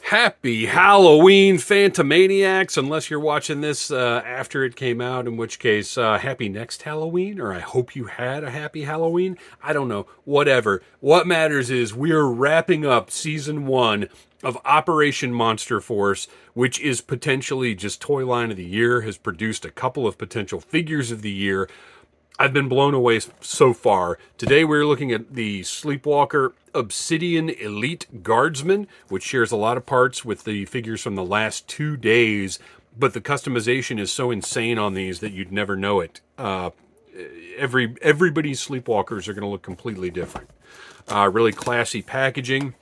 Happy Halloween, Phantomaniacs, unless you're watching this after it came out, in which case, happy next Halloween, or I hope you had a happy Halloween. I don't know, whatever. What matters is we're wrapping up Season 1 of Operation Monster Force, which is potentially just Toy Line of the Year, has produced a couple of potential Figures of the Year. I've been blown away so far. Today we're looking at the Sleepwalker Obsidian Elite Guardsman, which shares a lot of parts with the figures from the last 2 days, but the customization is so insane on these that you'd never know it. Everybody's Sleepwalkers are going to look completely different. Really classy packaging.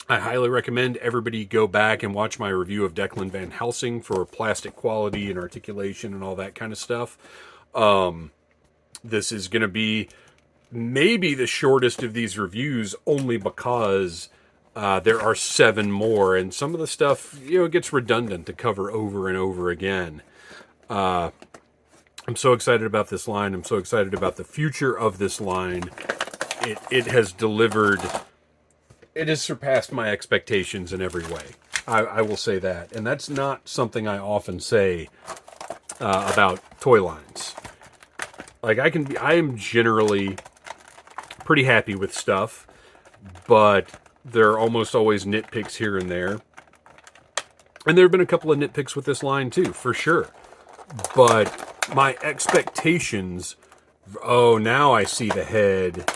I highly recommend everybody go back and watch my review of Declan Van Helsing for plastic quality and articulation and all that kind of stuff. This is going to be maybe the shortest of these reviews, only because there are 7 more, and some of the stuff, it gets redundant to cover over and over again. I'm so excited about this line. I'm so excited about the future of this line. It has delivered. It has surpassed my expectations in every way. I will say that, and that's not something I often say about toy lines. Like, I am generally pretty happy with stuff, but there are almost always nitpicks here and there. And there have been a couple of nitpicks with this line too, for sure. But my expectations, now I see the head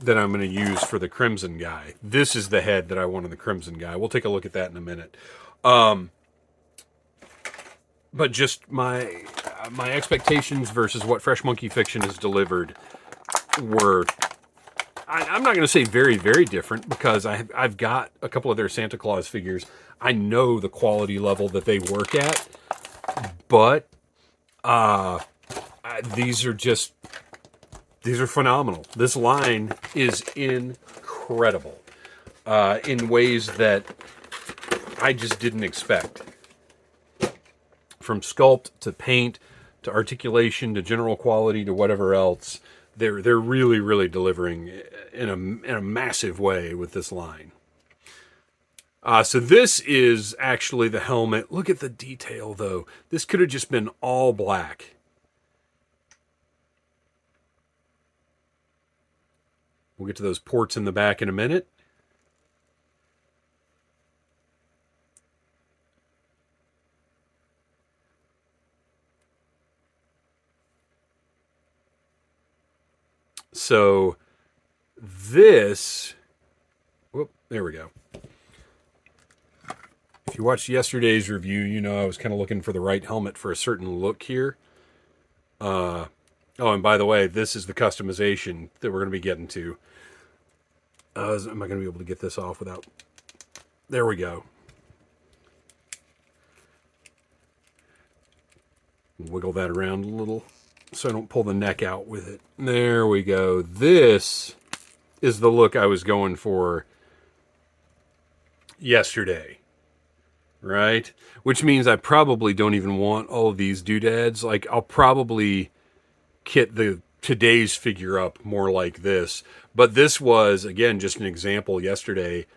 that I'm going to use for the Crimson guy. This is the head that I want in the Crimson guy. We'll take a look at that in a minute. But just my expectations versus what Fresh Monkey Fiction has delivered were, I'm not going to say very, very different, because I've got a couple of their Santa Claus figures. I know the quality level that they work at, but these are phenomenal. This line is incredible in ways that I just didn't expect. From sculpt to paint to articulation to general quality to whatever else, they're really, really delivering in a massive way with this line. So this is actually the helmet. Look at the detail, though. This could have just been all black. We'll get to those ports in the back in a minute. So this, there we go. If you watched yesterday's review, I was kind of looking for the right helmet for a certain look here. And by the way, this is the customization that we're going to be getting to. Am I going to be able to get this off without... There we go. Wiggle that around a little so I don't pull the neck out with it. There we go. This is the look I was going for yesterday, right? Which means I probably don't even want all of these doodads. Like, I'll probably kit today's figure up more like this. But this was, again, just an example yesterday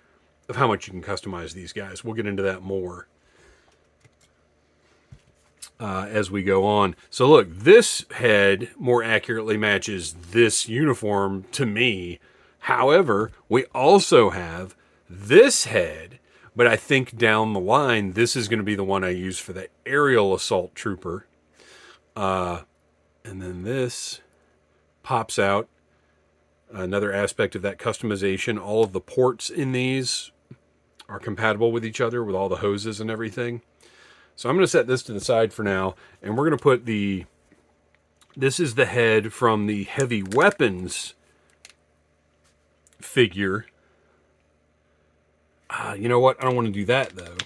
of how much you can customize these guys. We'll get into that more as we go on. So look, this head more accurately matches this uniform to me. However, we also have this head, but I think down the line, this is going to be the one I use for the aerial assault trooper. And then this pops out. Another aspect of that customization, all of the ports in these are compatible with each other with all the hoses and everything. So I'm going to set this to the side for now, and we're going to put this is the head from the Heavy Weapons figure. You know what? I don't want to do that, though.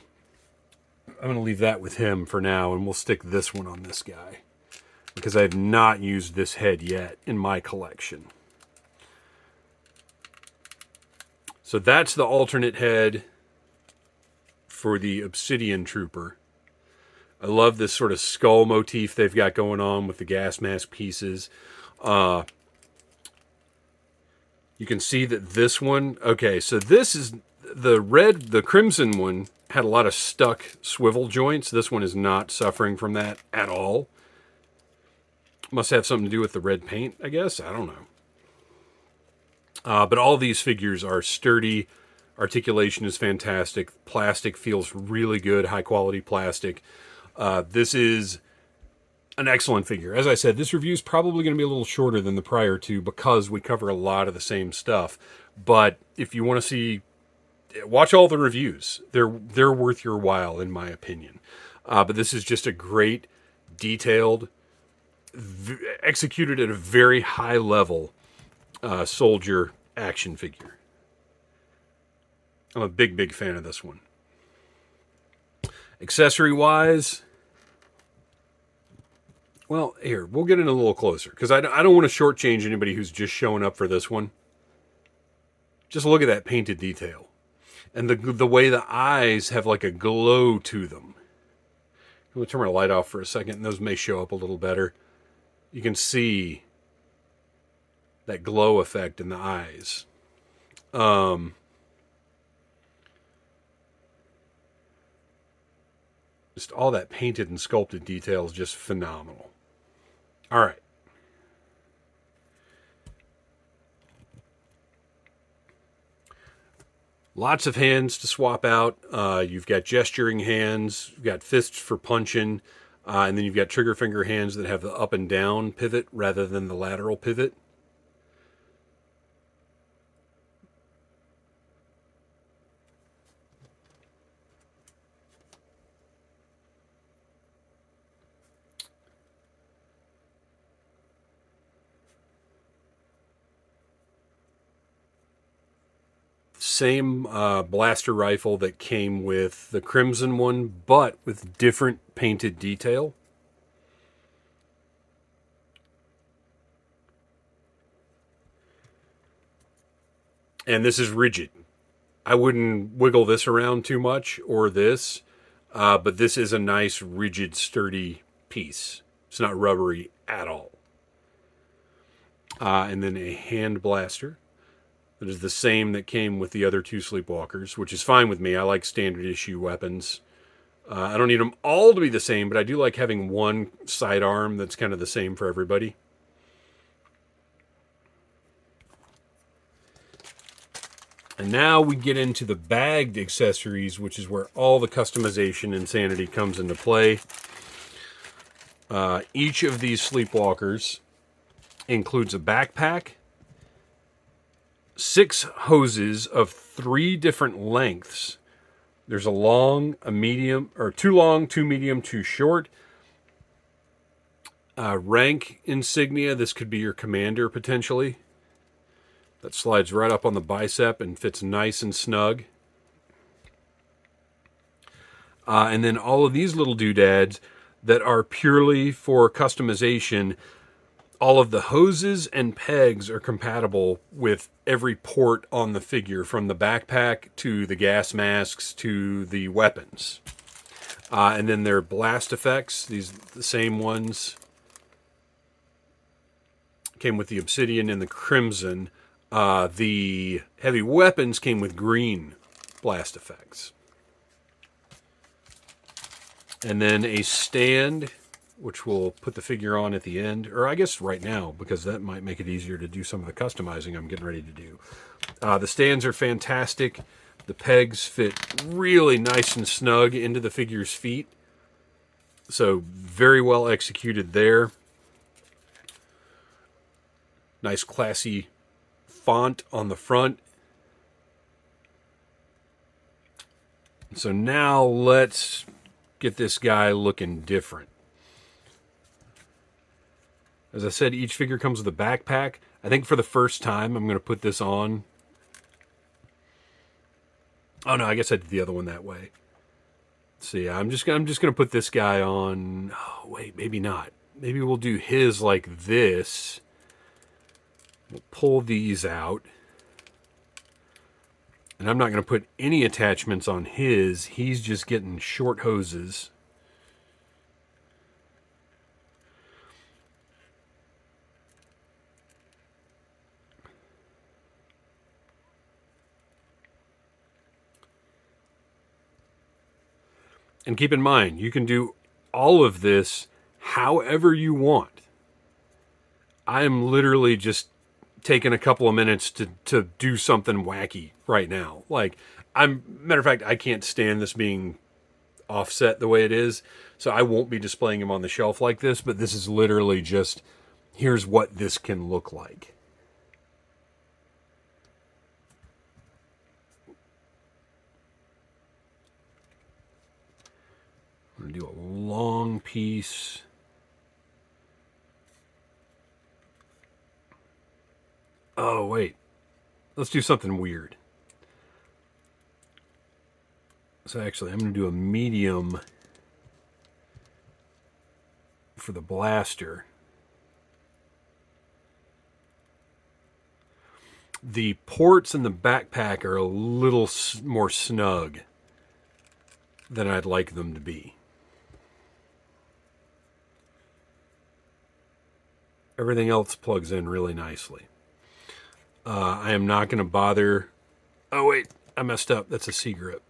I'm going to leave that with him for now, and we'll stick this one on this guy, because I have not used this head yet in my collection. So that's the alternate head for the Obsidian Trooper. I love this sort of skull motif they've got going on with the gas mask pieces. You can see that this one, okay, so this is The crimson one had a lot of stuck swivel joints. This one is not suffering from that at all. Must have something to do with the red paint, I guess. I don't know. But all these figures are sturdy. Articulation is fantastic. Plastic feels really good. High quality plastic. This is an excellent figure. As I said, this review is probably going to be a little shorter than the prior two because we cover a lot of the same stuff. But if you want to see, watch all the reviews. They're worth your while, in my opinion. But this is just a great, detailed, executed at a very high level soldier action figure. I'm a big fan of this one. Accessory wise, well, here, we'll get in a little closer because I don't want to shortchange anybody who's just showing up for this one. Just look at that painted detail. And the way the eyes have like a glow to them. Let me turn my light off for a second, and those may show up a little better. You can see that glow effect in the eyes. Just all that painted and sculpted detail is just phenomenal. All right. Lots of hands to swap out. You've got gesturing hands. You've got fists for punching. And then you've got trigger finger hands that have the up and down pivot rather than the lateral pivot. Same blaster rifle that came with the crimson one, but with different painted detail. And this is rigid. I wouldn't wiggle this around too much, or this, but this is a nice, rigid, sturdy piece. It's not rubbery at all. And then a hand blaster. That is the same that came with the other two Sleepwalkers, which is fine with me. I like standard issue weapons. I don't need them all to be the same, but I do like having one sidearm that's kind of the same for everybody. And now we get into the bagged accessories, which is where all the customization insanity comes into play. Each of these Sleepwalkers includes a backpack, 6 hoses of 3 different lengths. There's a long, a medium, or 2 long, 2 medium, 2 short. Rank insignia. This could be your commander potentially. That slides right up on the bicep and fits nice and snug. And then all of these little doodads that are purely for customization. All of the hoses and pegs are compatible with every port on the figure, from the backpack to the gas masks to the weapons. And then their blast effects, the same ones, came with the Obsidian and the Crimson. The heavy weapons came with green blast effects. And then a stand, which we'll put the figure on at the end, or I guess right now, because that might make it easier to do some of the customizing I'm getting ready to do. The stands are fantastic. The pegs fit really nice and snug into the figure's feet. So very well executed there. Nice classy font on the front. So now let's get this guy looking different. As I said, each figure comes with a backpack. I think for the first time, I'm going to put this on. Oh no, I guess I did the other one that way. So yeah, I'm just going to put this guy on. Oh wait, maybe not. Maybe we'll do his like this. We'll pull these out. And I'm not going to put any attachments on his. He's just getting short hoses. And keep in mind, you can do all of this however you want. I am literally just taking a couple of minutes to do something wacky right now. Like, matter of fact, I can't stand this being offset the way it is, so I won't be displaying them on the shelf like this, but this is literally just, here's what this can look like. I'm going to do a long piece. Oh, wait. Let's do something weird. So actually, I'm going to do a medium for the blaster. The ports in the backpack are a little more snug than I'd like them to be. Everything else plugs in really nicely. I am not going to bother... Oh, wait. I messed up. That's a C-grip.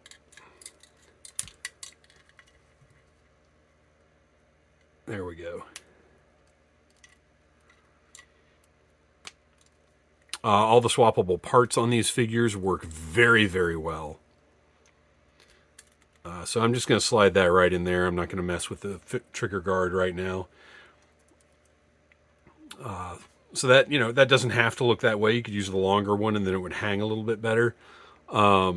There we go. All the swappable parts on these figures work very, very well. So I'm just going to slide that right in there. I'm not going to mess with the trigger guard right now. So that, that doesn't have to look that way. You could use the longer one and then it would hang a little bit better. But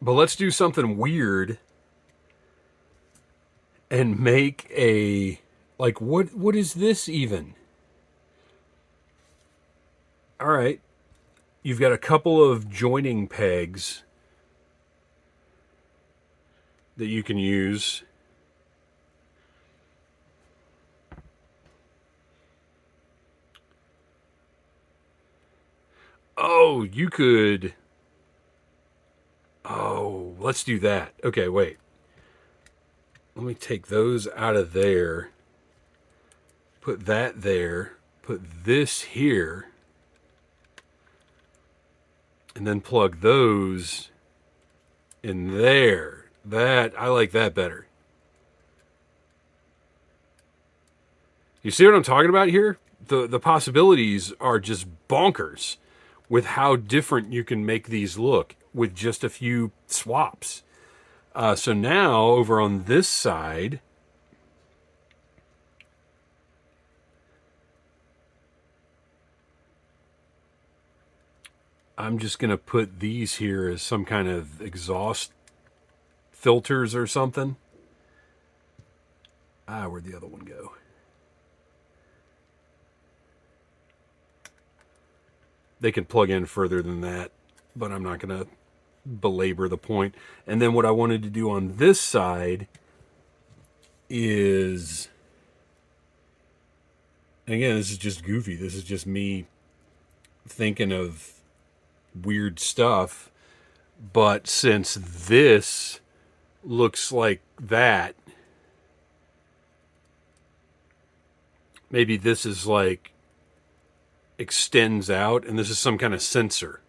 let's do something weird and make a, like, what is this even? All right. You've got a couple of joining pegs that you can use. Oh, you could... Oh, let's do that. Okay, wait. Let me take those out of there. Put that there. Put this here. And then plug those in there. I like that better. You see what I'm talking about here? The possibilities are just bonkers with how different you can make these look with just a few swaps. So now, over on this side, I'm just going to put these here as some kind of exhaust filters or something. Where'd the other one go? They can plug in further than that, but I'm not going to belabor the point. And then what I wanted to do on this side is, and again, this is just goofy. This is just me thinking of weird stuff. But since this looks like that, maybe this is like extends out and this is some kind of sensor.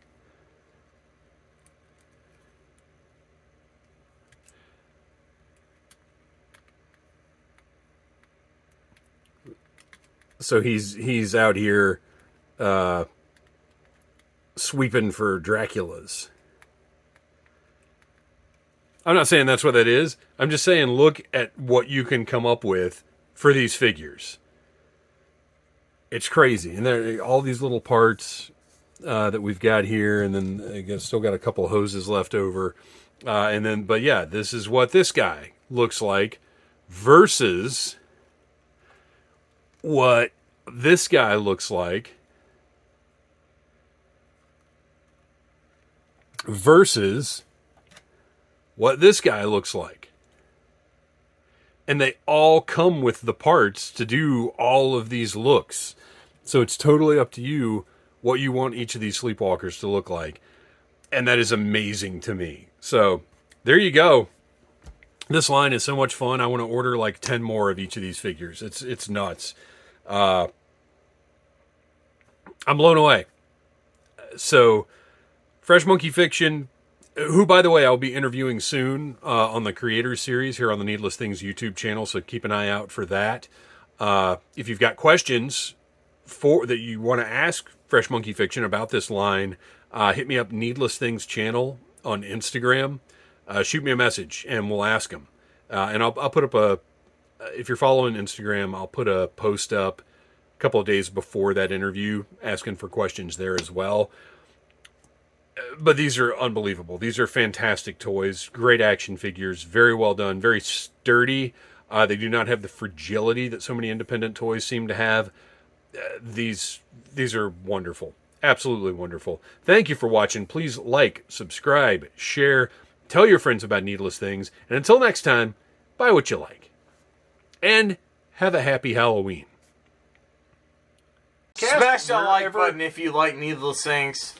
So he's out here sweeping for Draculas. I'm not saying that's what that is. I'm just saying look at what you can come up with for these figures. It's crazy. And there all these little parts that we've got here, and then I guess still got a couple hoses left over. And then, but yeah, this is what this guy looks like versus what this guy looks like versus what this guy looks like. And they all come with the parts to do all of these looks. So it's totally up to you what you want each of these Sleepwalkers to look like. And that is amazing to me. So there you go. This line is so much fun. I want to order like 10 more of each of these figures. It's nuts. I'm blown away. So Fresh Monkey Fiction, who, by the way, I'll be interviewing soon on the Creators Series here on the Needless Things YouTube channel, so keep an eye out for that. If you've got questions that you want to ask Fresh Monkey Fiction about this line, hit me up, Needless Things channel on Instagram. Shoot me a message, and we'll ask them. And I'll put up if you're following Instagram, I'll put a post up a couple of days before that interview asking for questions there as well. But these are unbelievable. These are fantastic toys. Great action figures. Very well done. Very sturdy. They do not have the fragility that so many independent toys seem to have. These are wonderful. Absolutely wonderful. Thank you for watching. Please like, subscribe, share, tell your friends about Needless Things. And until next time, buy what you like. And have a happy Halloween. Smash that like button if you like Needless Things.